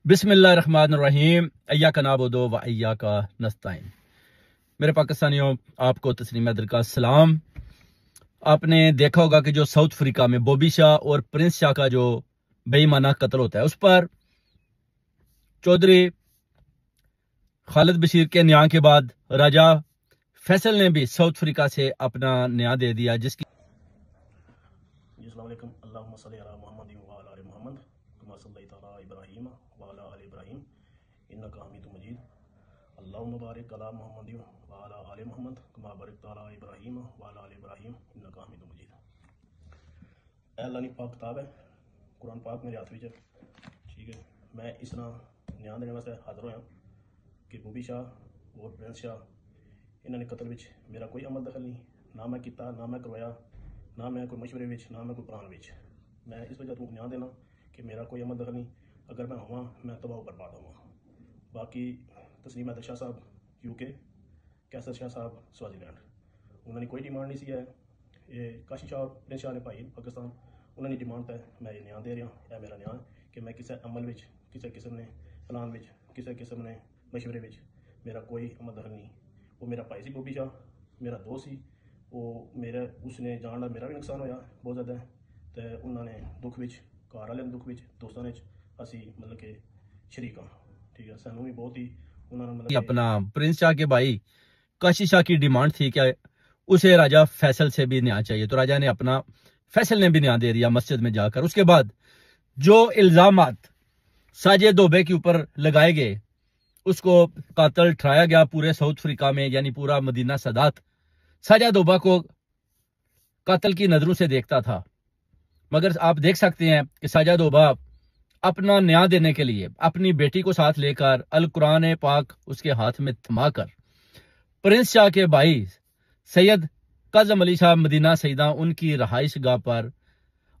बिस्मिल्लाहिर्रहमानिर्रहीम अय्याका नअबुदु व अय्याका नस्तईन। मेरे पाकिस्तानियों, आपको तस्लीम हैदर का सलाम। आपने देखा होगा कि जो साउथ अफ्रीका में बॉबी शाह और प्रिंस शाह का जो बेईमाना कत्ल होता है, उस पर चौधरी खालिद बशीर के न्याय के बाद राजा फैसल ने भी साउथ अफ्रीका से अपना न्याय दे दिया, जिसकी अल्लाह दी पाक किताब है, कुरान पाक मेरे हाथ में। ठीक है, मैं इस तरह न्याय देने वास्ते हाजिर होया कि बॉबी शाह और प्रिंस शाह इन्होंने कतल विच मेरा कोई अमल दखल नहीं, ना मैं किया, ना मैं करवाया, ना मैं कोई मशवरे विच, ना मैं कोई प्लान विच। मैं इस वजह तो न्याय देना कि मेरा कोई अमल दखल नहीं। अगर मैं हुआ मैं तबाह बर्बाद हुआ। बाकी तस्लीम हैदर शाह साहब UK, कैसर शाह साहब स्वाजीलैंड, उन्होंने कोई डिमांड नहीं सी है। ये काशी शाह और प्रिंस शाह ने भाई पाकिस्तान, उन्होंने डिमांड है मैं ये न्याय दे रहा। यह मेरा न्याय कि मैं किसी अमल विच, किसी किस्म ने प्लान विच, किसी किस्म ने मशवरे विच मेरा कोई अमल दखल नहीं। वो मेरा भाई सी बॉबी शाह, मेरा दोस्त सी, वो मेरा उसने जान नाल मेरा भी नुकसान होया बहुत ज़्यादा। तो उन्होंने दुख विच, घर वाले दुख विच, दोस्तों ने असी मतलब कि शरीक हाँ। ठीक है, सानू भी बहुत ही उन्होंने मतलब अपना प्रिंस शाह के भाई काशी शाह की डिमांड थी कि उसे राजा फैसल से भी न्याय चाहिए, तो राजा ने अपना फैसल ने भी न्याय दे दिया मस्जिद में जाकर। उसके बाद जो इल्जामात साजे दोबे के ऊपर लगाए गए, उसको कातल ठहराया गया पूरे साउथ अफ्रीका में, यानी पूरा मदीना सदात साजा दोबा को कातल की नजरों से देखता था। मगर आप देख सकते हैं कि साजा दोबा अपना न्याय देने के लिए अपनी बेटी को साथ लेकर अल कुरान पाक उसके हाथ में थमाकर प्रिंस शाह के भाई सैयद काज़म अली शाह मदीना सईदा उनकी रहाइश गाह पर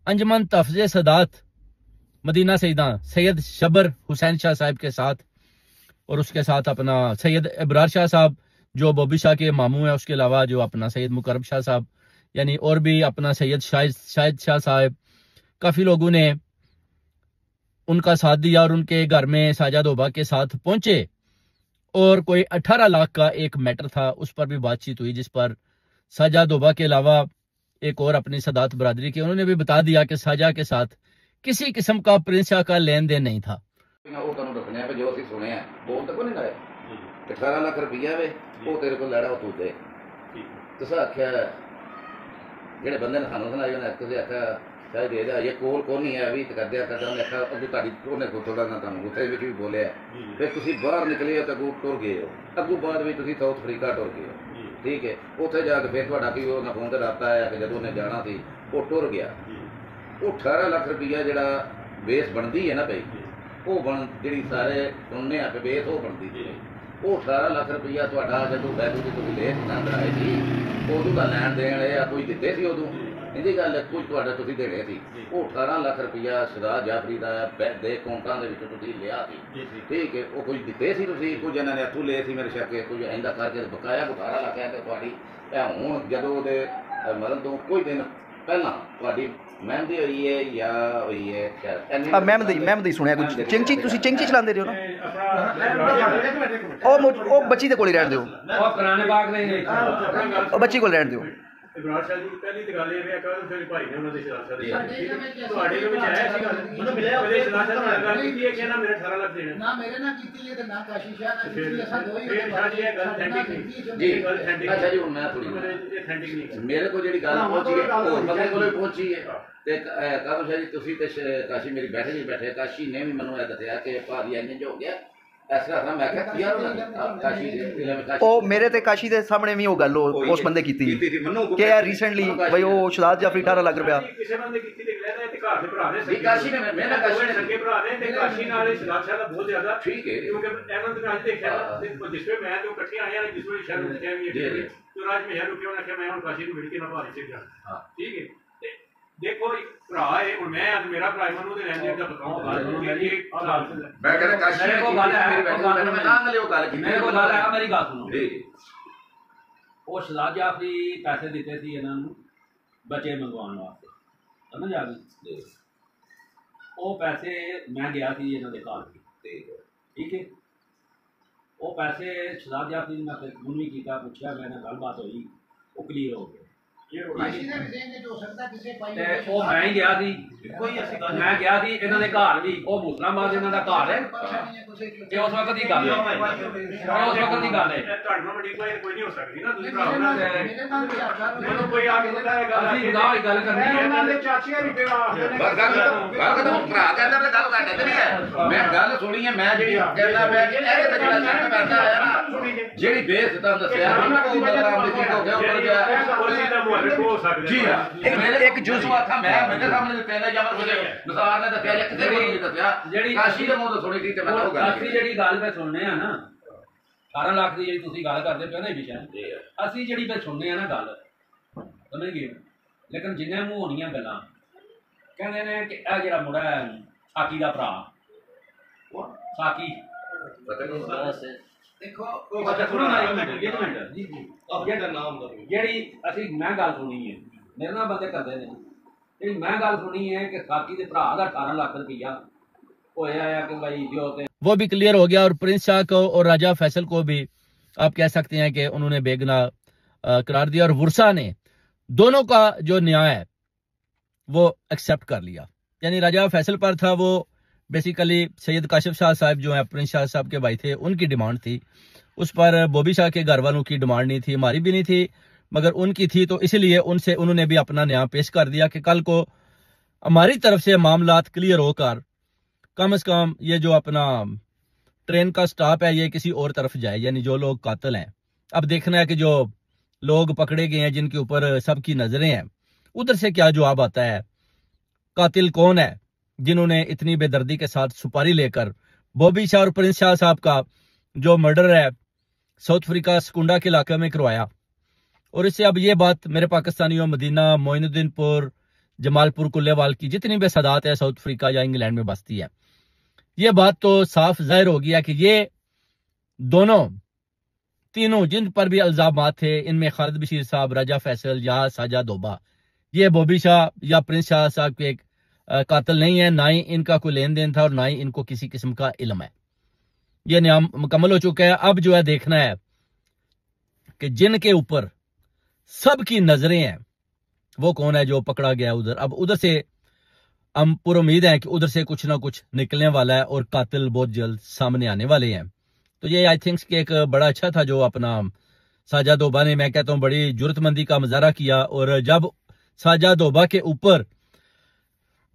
अंजमन तहफ़्ज़े सदात मदीना सईदा सैयद शबर हुसैन शाह साहब के साथ, और उसके साथ अपना सैयद इब्रार शाह साहब जो बॉबी शाह के मामू है, उसके अलावा जो अपना सैयद मुकरम शाह साहब, यानी और भी अपना सैयद शाहिद शाह साहब, काफी लोगों ने उनका साथ दिया और उनके घर में साजा दोबा के साथ पहुंचे। और कोई 18 लाख का एक मैटर था, उस पर भी बातचीत हुई, जिस पर साजा दोबा के अलावा एक और अपनी सदात बरादरी के उन्होंने भी बता दिया कि साजा के साथ किसी किस्म का प्रिंस शाह का लेन देन नहीं था। 18 लाख रुपया वे वो तेरे को लड़ा तू दे तुस आख्या जेडे बंदे ने सानू सुनाई उन्हें तुझे आख्या शायद दे दे ये कोल को नहीं है अभी कर दिया करदा ने आख्या अगू ताड़ी उन्हें को थोड़ा ना तुम गुस्से विच भी बोले फिर तुसी बाहर निकले हो तो अगू टुर गए हो, अगू बाद में तुसी साउथ अफ्रीका टुर गए हो। ठीक है, उत्थे जाके फिर तुहाडा की वो ना फोन ते राता आया कि जदों ने जाना सी वो टुर गया। वो 18 लाख रुपया जेड़ा बेस बनदी है ना भाई, वो बन जी सारे सुनने आ बेस वो बनती थी। वो 18 लाख रुपया तुहाडा जदों वैल्यू की तुसीं ले सिकंदर आए सी उदों दा लैण देण या कोई दिते सी उदों इहदी गल कुछ तुहाडा तुसीं देणे सी। वो 18 लाख रुपया शहजाद जाफरी दा दे अकाउंटां दे विच तुसीं लिया सी। ठीक है, वो कुछ दिते सी तुसीं, कुछ इन्हां ने हत्थों ले सी मेरे शक है, कुछ इंदा करके बकाया 18 लाख है ते तुहाडी हुण जदों दे मरण तो कोई दिन पहला तुहाडी मेहंदी हुई है या हुई है शायद मेहंदी सुनिया कुछ चिंची तुसी चिंची चलांदे रहो ना ओ बच्ची दे कोल ही रहन दियो ओ पुराने बाग नहीं ओ बच्ची कोल रहन दियो। इब्रार शाह जी पहली तो गल ये है कि फिर भाई ने उन्होंने शराब शाह दी ਤੁਹਾਡੇ ਦੇ ਵਿੱਚ ਆਇਆ ਸੀ ਗੱਲ ਮੈਨੂੰ ਮਿਲਿਆ ਉਹਦੇ ਸ਼ਰਾਬ शाह ਨਾਲ ਗੱਲ ਕੀਤੀ ਹੈ ਕਿ ਨਾ ਮੇਰੇ 18 ਲੱਖ ਦੇਣਾ ਨਾ ਮੇਰੇ ਨਾਲ ਕੀਤੀ ਹੈ ਤੇ ਨਾ ਕਾਸ਼ੀ ਸ਼ਾਹ ਨਾਲ ਕੀਤੀ ਅਸਾਂ ਦੋ ਹੀ ਫਿਰ ਸ਼ਾਹ ਜੀ ਇਹ ਗੱਲ ਸੈਂਟਿਕ ਨਹੀਂ ਜੀ ਗੱਲ ਸੈਂਟਿਕ। ਅੱਛਾ ਜੀ, ਹੁਣ ਮੈਂ ਥੋੜੀ ਇਹ ਸੈਂਟਿਕ ਨਹੀਂ ਮੇਰੇ ਕੋਲ ਜਿਹੜੀ ਗੱਲ ਪਹੁੰਚੀ ਹੈ ਹੋਰ ਬੰਦੇ ਕੋਲ ਪਹੁੰਚੀ ਹੈ ਤੇ ਕਾਜ਼ਮ ਸ਼ਾਹ ਜੀ ਤੁਸੀਂ ਤੇ ਕਾਸ਼ੀ ਮੇਰੀ ਬੈਠੇ ਕਾਸ਼ੀ ਨੇ ਵੀ ਮੈਨੂੰ ਇਹ ਦੱਸਿਆ ਕਿ ਭਾਰੀ ਇੰਜ ਹੋ ਗਿਆ मेरे ते काशी दे सामने भी वो गल उस बंदे की कि यार रिसेंटली भाई वो शहजाद जाफरी 18 लाख रुपया देखो भरा है और मैं आज मेरा भरा मनु दे रहंदे दा बताऊं मैं कहना काशी मेरे को गल है मैं ना ले वो गल की मेरे को गल है मेरी बात सुनो जी। वो शहजाद जाफरी पैसे दिते सी इन्हां नु बच्चे मंगवाने वास्ते, समझ आ गई। वो पैसे मैं गया सी इन्हां दे घर ठीक है। वो पैसे शहजाद जाफरी ने मैं फोन भी किया, पूछा, मैंने गलबात हुई, वो क्लीयर हो गया। वो मैं ही गया थी, मैं गया थी इन्हों के घर भी, वो मूसलाबाद इन्हों का घर है, ये उस वक्त की गल है, उस वक्त की गल है। गल करनी मैं गल सुनी है, मैं ਜਿਹੜੀ ਬੇਸ ਤਾਂ ਦੱਸਿਆ जी एक जुज़ था मैं मेरे सामने पहले जबर मुझे निसार ने दस्या या किसी ने दस्या ਜਿਹੜੀ ਕਾਸ਼ੀ ਦੇ ਮੂੰਹ ਤੋਂ ਸੁਣੀ ਸੀ ਤੇ ਮੈਂ ਉਹ ਗੱਲ ਅਸੀਂ ਜਿਹੜੀ ਗੱਲ ਪੇ ਸੁਣਨੇ ਆ ਨਾ 18 ਲੱਖ ਦੀ ਜਿਹੜੀ ਤੁਸੀਂ ਗੱਲ ਕਰਦੇ ਪਏ ਨਾ ਇਹ ਵਿਸ਼ਾ ਅਸੀਂ ਜਿਹੜੀ ਪੇ ਸੁਣਨੇ ਆ ਨਾ ਗੱਲ ਸਮਝ ਗਏ, ਲੇਕਿਨ ਜਿੰਨੇ ਮੂੰਹ ਹੋਣੀਆਂ ਗੱਲਾਂ ਕਹਿੰਦੇ ਨੇ ਕਿ ਇਹ ਜਿਹੜਾ ਮੁੰਡਾ ਹੈ ਸਾਕੀ ਦਾ ਭਰਾ ਸਾਕੀ ਪਤਾ ਨਹੀਂ देखो अच्छा सुनो ना एक मिनट जी जी ये नाम दो जेडी ਅਸੀਂ ਮੈਂ ਗੱਲ ਸੁਣੀ ਹੈ, ਮੇਰੇ ਨਾਲ ਬੰਦੇ ਕਰਦੇ ਨੇ, ਜਿਹੜੀ ਮੈਂ ਗੱਲ ਸੁਣੀ है कि साकी ਦੇ ਭਰਾ ਦਾ 18 ਲੱਖ रुपया होया है कि भाई जो होते वो भी क्लियर हो गया। और प्रिंस शाह को और राजा फैसल को भी आप कह सकते हैं कि उन्होंने बेगुनाह करार दिया, और वुरसा ने दोनों का जो न्याय है वो एक्सेप्ट कर लिया। यानी राजा फैसल पर था वो बेसिकली सैयद काशिफ शाह साहब जो है प्रिंस शाह साहब के भाई थे, उनकी डिमांड थी, उस पर बॉबी शाह के घर वालों की डिमांड नहीं थी, हमारी भी नहीं थी, मगर उनकी थी, तो इसलिए उनसे उन्होंने भी अपना न्याय पेश कर दिया कि कल को हमारी तरफ से मामलात क्लियर होकर कम से कम ये जो अपना ट्रेन का स्टॉप है ये किसी और तरफ जाए, यानी जो लोग कातिल हैं। अब देखना है कि जो लोग पकड़े गए हैं जिनके ऊपर सबकी नजरें हैं, उधर से क्या जवाब आता है, कातिल कौन है जिन्होंने इतनी बेदर्दी के साथ सुपारी लेकर बॉबी शाह और प्रिंस शाह साहब का जो मर्डर है साउथ अफ्रीका सकूंडा के इलाके में करवाया। और इससे अब ये बात मेरे पाकिस्तानियों, मदीना, मोइनुद्दीनपुर, जमालपुर, कुल्लेवाल की जितनी भी सदात है साउथ अफ्रीका या इंग्लैंड में बसती है, ये बात तो साफ जाहिर हो गया कि ये दोनों तीनों जिन पर भी इल्जामात थे, इनमें खालिद बशीर साहब, राजा फैसल या साजा दोबा, ये बॉबी शाह या प्रिंस शाह साहब के एक कातिल नहीं है, ना ही इनका कोई लेन देन था और ना ही इनको किसी किस्म का इल्म है। यह न्याय मुकम्मल हो चुका है। अब जो है देखना है कि जिनके ऊपर सबकी नजरें हैं वो कौन है जो पकड़ा गया उधर। अब उधर से हम पूरी उम्मीद है कि उधर से कुछ ना कुछ निकलने वाला है और कातिल बहुत जल्द सामने आने वाले हैं। तो ये आई थिंक कि एक बड़ा अच्छा था जो अपना साजा दोबा ने, मैं कहता हूँ, बड़ी जुर्रतमंदी का मुजाहरा किया। और जब साजा दोबा के ऊपर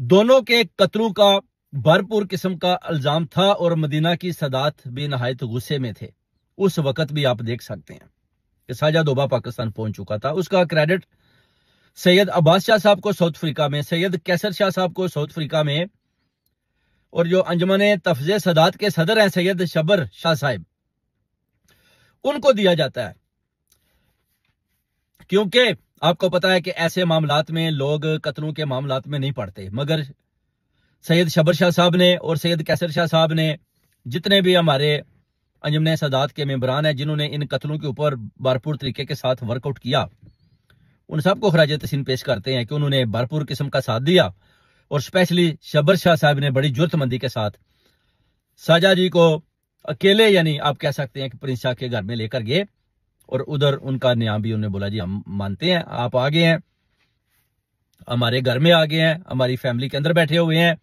दोनों के कत्लों का भरपूर किस्म का इल्जाम था और मदीना की सदात भी नहायत गुस्से में थे, उस वक्त भी आप देख सकते हैं कि साजा दोबा पाकिस्तान पहुंच चुका था। उसका क्रेडिट सैयद अब्बास शाह साहब को साउथ अफ्रीका में, सैयद कैसर शाह साहब को साउथ अफ्रीका में, और जो अंजुमन तफज़े सदात के सदर हैं सैयद शबर शाह साहब, उनको दिया जाता है। क्योंकि आपको पता है कि ऐसे मामलात में लोग कत्लों के मामलात में नहीं पड़ते, मगर सैयद शबर शाह साहब ने और सैयद कैसर शाह साहब ने, जितने भी हमारे अंजुमन सदात के मेंबरान हैं जिन्होंने इन कत्लों के ऊपर भरपूर तरीके के साथ वर्कआउट किया, उन सबको खराज तहसीन पेश करते हैं कि उन्होंने भरपूर किस्म का साथ दिया। और स्पेशली शबर शाह साहब ने बड़ी जुर्रतमंदी के साथ साजा जी को अकेले, यानी आप कह सकते हैं कि प्रिंस शाह के घर में लेकर गए और उधर उनका न्याय भी उन्होंने बोला जी हम मानते हैं, आप आ गए हैं, हमारे घर में आ गए हैं, हमारी फैमिली के अंदर बैठे हुए हैं,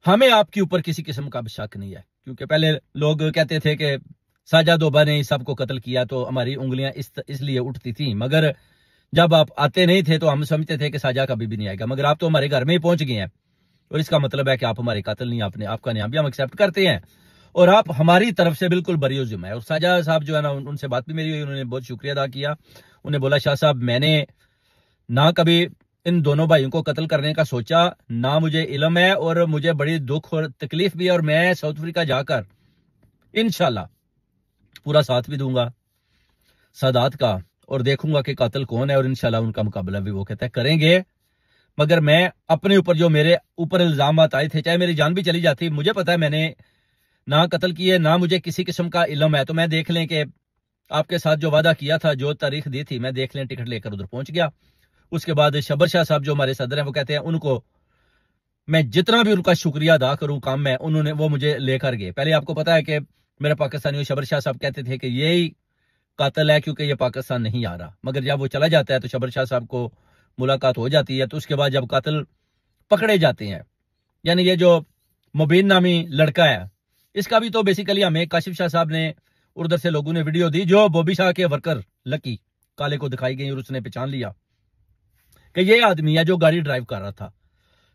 हमें आपके ऊपर किसी किस्म का भी शक नहीं है। क्योंकि पहले लोग कहते थे कि साजा दोबा ने सबको कत्ल किया तो हमारी उंगलियां इसलिए उठती थी, मगर जब आप आते नहीं थे तो हम समझते थे कि साजा कभी भी नहीं आएगा, मगर आप तो हमारे घर में ही पहुंच गए हैं और इसका मतलब है कि आप हमारे कातिल नहीं, आपने आपका न्याय भी हम एक्सेप्ट करते हैं और आप हमारी तरफ से बिल्कुल बरी जिम्मा है। और साजा साहब जो है ना, उनसे बात भी मेरी हुई, उन्होंने बहुत शुक्रिया अदा किया। उन्हें बोला शाह साहब मैंने ना कभी इन दोनों भाइयों को कत्ल करने का सोचा, ना मुझे इल्म है और मुझे बड़ी दुख और तकलीफ भी है, और मैं साउथ अफ्रीका जाकर इंशाल्लाह पूरा साथ भी दूंगा सादात का और देखूंगा कि कातिल कौन है और इंशाल्लाह उनका मुकाबला भी वो कहता है करेंगे। मगर मैं अपने ऊपर जो मेरे ऊपर इल्जाम आए थे, चाहे मेरी जान भी चली जाती, मुझे पता है मैंने ना कत्ल किए, ना मुझे किसी किस्म का इल्म है, तो मैं देख लें कि आपके साथ जो वादा किया था, जो तारीख दी थी, मैं देख लें टिकट लेकर उधर पहुंच गया। उसके बाद शबर शाह साहब जो हमारे सदर हैं वो कहते हैं उनको मैं जितना भी उनका शुक्रिया अदा करूं काम में, उन्होंने वो मुझे लेकर गए। पहले आपको पता है कि मेरे पाकिस्तानियों शबर शाह साहब कहते थे कि यही कातिल है क्योंकि ये पाकिस्तान नहीं आ रहा, मगर जब वो चला जाता है तो शबर शाह साहब को मुलाकात हो जाती है। तो उसके बाद जब कातिल पकड़े जाते हैं, यानी ये जो मुबीन नामी लड़का है, इसका भी तो बेसिकली हमें काशिफ शाह साहब ने उधर से लोगों ने वीडियो दी जो बॉबी शाह के वर्कर लकी काले को दिखाई गई और उसने पहचान लिया कि ये आदमी है जो गाड़ी ड्राइव कर रहा था,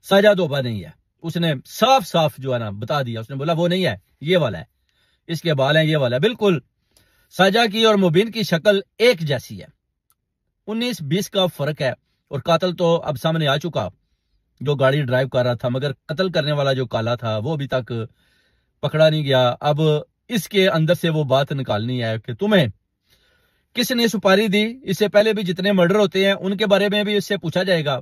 साजा दोबा नहीं है। उसने साफ साफ जो है ना बता दिया, उसने बोला वो नहीं है, ये वाला है, इसके बाल हैं, ये वाला है। बिल्कुल साजा की और मुबीन की शक्ल एक जैसी है, 19-20 का फर्क है। और कातिल तो अब सामने आ चुका जो गाड़ी ड्राइव कर रहा था, मगर कत्ल करने वाला जो काला था वो अभी तक पकड़ा नहीं गया। अब इसके अंदर से वो बात निकालनी है कि तुम्हें किसने सुपारी दी। इससे पहले भी जितने मर्डर होते हैं उनके बारे में भी इससे पूछा जाएगा।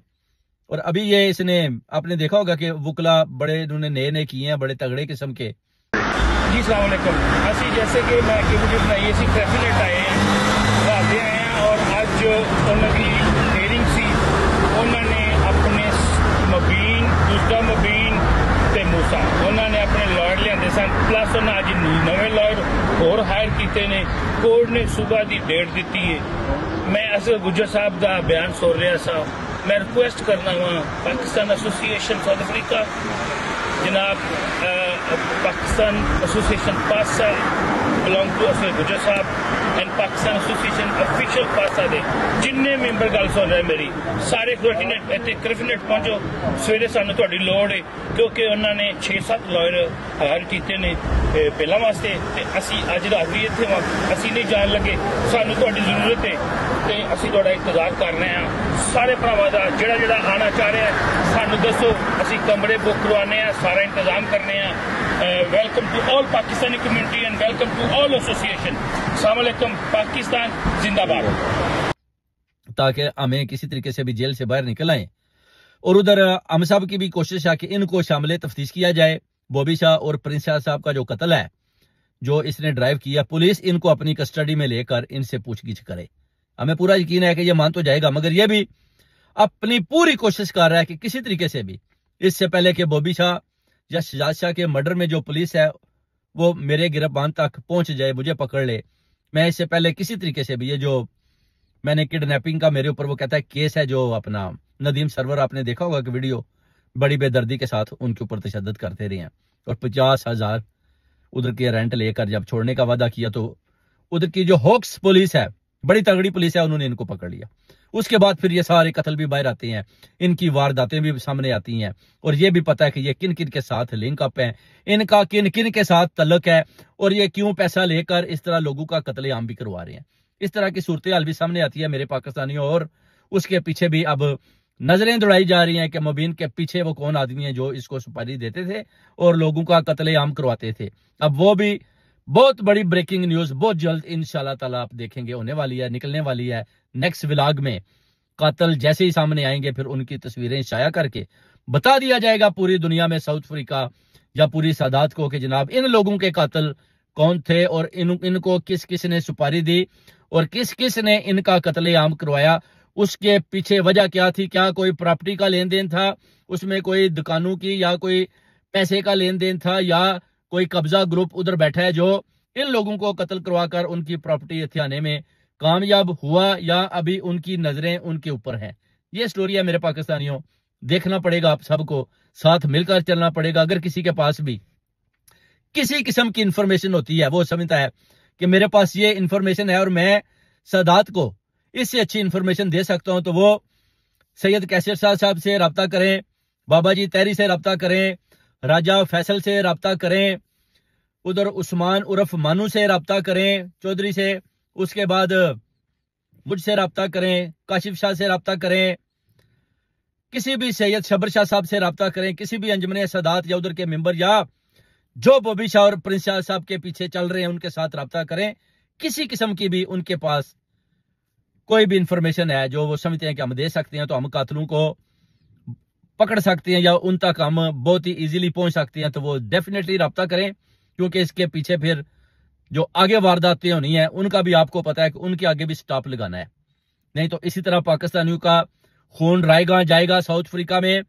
और अभी ये इसने आपने देखा होगा कि वुकला बड़े इन्होंने नए नए किए हैं, बड़े तगड़े किस्म के। जी सलाम अलैकुम। असी जैसे कि मैं मुझे बनाई सी प्रेसिडेंट आए राते आए हैं और अज उन्होंने हेयरिंग सी, उन्होंने अपने मुबीन दूसरा मुबीन ते मूसा उन्होंने अपने लॉयर लिया सन, प्लस उन्हें अज नवे लॉयर होर हायर किए ने। कोर्ट ने सुबह की डेट दी है। मैं असद गुज्जर साहब का बयान सुन रहा सा। मैं रिक्वेस्ट करना वा पाकिस्तान एसोसीएशन साउथ अफ्रीका जनाब पाकिस्तान एसोसिएशन पासा बिलोंग टू असद गुज्जर साहब एंड पाकिस्तान एसोसिएशन ऑफिशियल पासा दे जिन्ने मैंबर गल सुन रहे मेरी सारे कोऑर्डिनेट इतने क्रिफनेट पहुंचो। सवेरे सानू तुहाडी लोड़ है क्योंकि उन्होंने 6-7 लॉयर हायर किए ने पहला वास्ते ते असी अज रात भी इत्थे वां, असी नहीं जान लगे। सानू तुहाडी जरूरत है ते असी तुहाडा इंतजार कर रहे हैं। सारे भरावां दा जिहड़ा जिहड़ा आना चाह रहा है सानू दसो, असी कमरे बुक करवाने हैं, सारा इंतजाम करने हैं। Welcome to all Pakistani community and welcome to all association. अस्सलाम वालेकुम, पाकिस्तान जिंदाबाद। ताकि हमें किसी तरीके से भी जेल से बाहर निकल आए। और उधर अम साहब की भी कोशिश है कि इनको शामिल तफ्तीश किया जाए। बॉबी शाह और प्रिंस शाह साहब का जो कत्ल है जो इसने ड्राइव किया, पुलिस इनको अपनी कस्टडी में लेकर इनसे पूछगिछ करे। हमें पूरा यकीन है कि ये मान तो जाएगा, मगर ये भी अपनी पूरी कोशिश कर रहा है कि किसी तरीके से भी इससे पहले कि बॉबी शाह या शहजाद शाह के मर्डर में जो पुलिस है वो मेरे गिरफ्तार तक पहुंच जाए, मुझे पकड़ ले। मैं इससे पहले किसी तरीके से भी ये जो मैंने किडनैपिंग का मेरे ऊपर वो कहता है केस है जो अपना नदीम सरवर, आपने देखा होगा कि वीडियो बड़ी बेदर्दी के साथ उनके ऊपर तशद्दुद करते रहे हैं और 50,000 उधर के रेंट लेकर जब छोड़ने का वादा किया तो उधर की जो हॉक्स पुलिस है, बड़ी तगड़ी पुलिस है, उन्होंने इनको पकड़ लिया। उसके बाद फिर ये सारे कत्ल भी बाहर आते हैं, इनकी वारदातें भी सामने आती हैं और ये भी पता है कि ये किन किन के साथ लिंक अप है, इनका किन किन के साथ तल्लुक है और ये क्यों पैसा लेकर इस तरह लोगों का कत्लेआम भी करवा रहे हैं। इस तरह की सूरत हाल भी सामने आती है मेरे पाकिस्तानियों। और उसके पीछे भी अब नजरें दौड़ाई जा रही हैं कि मुबीन के पीछे वो कौन आदमी है जो इसको सुपारी देते थे और लोगों का कत्लेआम करवाते थे। अब वो भी बहुत बड़ी ब्रेकिंग न्यूज बहुत जल्द इंशाल्लाह ताला आप देखेंगे होने वाली है, निकलने वाली है। नेक्स्ट व्लॉग में कातिल जैसे ही सामने आएंगे फिर उनकी तस्वीरें शाया करके बता दिया जाएगा पूरी दुनिया में, साउथ अफ्रीका या पूरी सादात को, कि जनाब इन लोगों के कातिल कौन थे और इनको किस किस ने सुपारी दी और किस किस ने इनका कत्लेआम करवाया। उसके पीछे वजह क्या थी, क्या कोई प्रॉपर्टी का लेन देन था, उसमें कोई दुकानों की या कोई पैसे का लेन देन था, या कोई कब्जा ग्रुप उधर बैठा है जो इन लोगों को कत्ल करवाकर उनकी प्रॉपर्टी हथियाने में कामयाब हुआ, या अभी उनकी नजरें उनके ऊपर हैं। ये स्टोरी है मेरे पाकिस्तानियों, देखना पड़ेगा, आप सबको साथ मिलकर चलना पड़ेगा। अगर किसी के पास भी किसी किस्म की इंफॉर्मेशन होती है, वो समझता है कि मेरे पास ये इंफॉर्मेशन है और मैं सादात को इससे अच्छी इंफॉर्मेशन दे सकता हूं, तो वो सैयद कैसर शाह साहब से रब्ता करें, बाबा जी तहरी से रब्ता करें, राजा फैसल से रब्ता करें, उधर उस्मान उर्फ मानू से रब्ता करें चौधरी से, उसके बाद मुझसे रब्ता करें, काशिफ शाह से रब्ता करें, किसी भी सैयद शबर शाह साहब से रब्ता करें, किसी भी अंजमन सादात या उधर के मेंबर या जो बॉबी शाह और प्रिंस शाह साहब के पीछे चल रहे हैं उनके साथ रब्ता करें। किसी किस्म की भी उनके पास कोई भी इंफॉर्मेशन है जो वो समझते हैं कि हम दे सकते हैं तो हम कातिलों को पकड़ सकते हैं या उन तक हम बहुत ही इजीली पहुंच सकते हैं, तो वो डेफिनेटली रब्ता करें, क्योंकि इसके पीछे फिर जो आगे वारदातें होनी है उनका भी आपको पता है कि उनके आगे भी स्टॉप लगाना है। नहीं तो इसी तरह पाकिस्तानियों का खून रायगा जाएगा साउथ अफ्रीका में,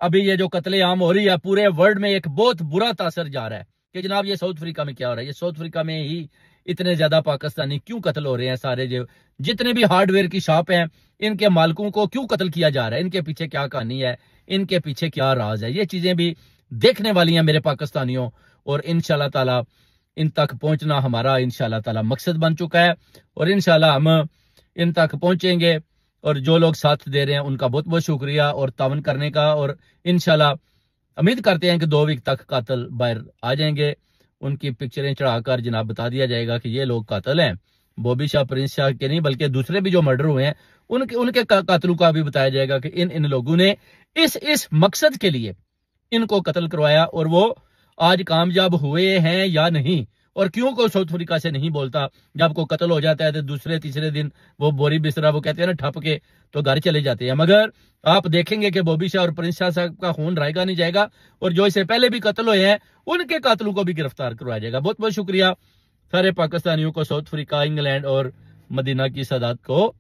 अभी ये जो कत्लेआम हो रही है पूरे वर्ल्ड में एक बहुत बुरा तासर जा रहा है कि जनाब ये साउथ अफ्रीका में क्या हो रहा है। ये साउथ अफ्रीका में ही इतने ज्यादा पाकिस्तानी क्यों कत्ल हो रहे हैं? सारे जो जितने भी हार्डवेयर की शॉप हैं इनके मालिकों को क्यों कत्ल किया जा रहा है? इनके पीछे क्या कहानी है? इनके पीछे क्या राज है? ये चीजें भी देखने वाली हैं मेरे पाकिस्तानियों, और इंशाल्लाह ताला इन तक पहुंचना हमारा इंशाल्लाह ताला मकसद बन चुका है, और इंशाल्लाह हम इन तक पहुंचेंगे। और जो लोग साथ दे रहे हैं उनका बहुत बहुत शुक्रिया और तावन करने का, और इंशाल्लाह उम्मीद करते हैं कि 2 वीक तक कातिल बाहर आ जाएंगे। उनकी पिक्चरें चढ़ाकर जनाब बता दिया जाएगा कि ये लोग कातिल हैं। बॉबी शाह, प्रिंस शाह के नहीं बल्कि दूसरे भी जो मर्डर हुए हैं उनके कातिलों का भी बताया जाएगा कि इन लोगों ने इस मकसद के लिए इनको कत्ल करवाया, और वो आज कामयाब हुए हैं या नहीं, और क्यों कोई साउथ अफ्रीका से नहीं बोलता। जब कोई कत्ल हो जाता है तो दूसरे तीसरे दिन वो बोरी बिस्तरा वो कहते हैं ना ठप के तो घर चले जाते हैं। मगर आप देखेंगे कि बॉबी शाह और प्रिंस शाह साहब का खून रहेगा नहीं जाएगा, और जो इससे पहले भी कत्ल हुए हैं उनके कातिलों को भी गिरफ्तार करवाया जाएगा। बहुत बहुत शुक्रिया सारे पाकिस्तानियों को, साउथ अफ्रीका, इंग्लैंड और मदीना की सादात को।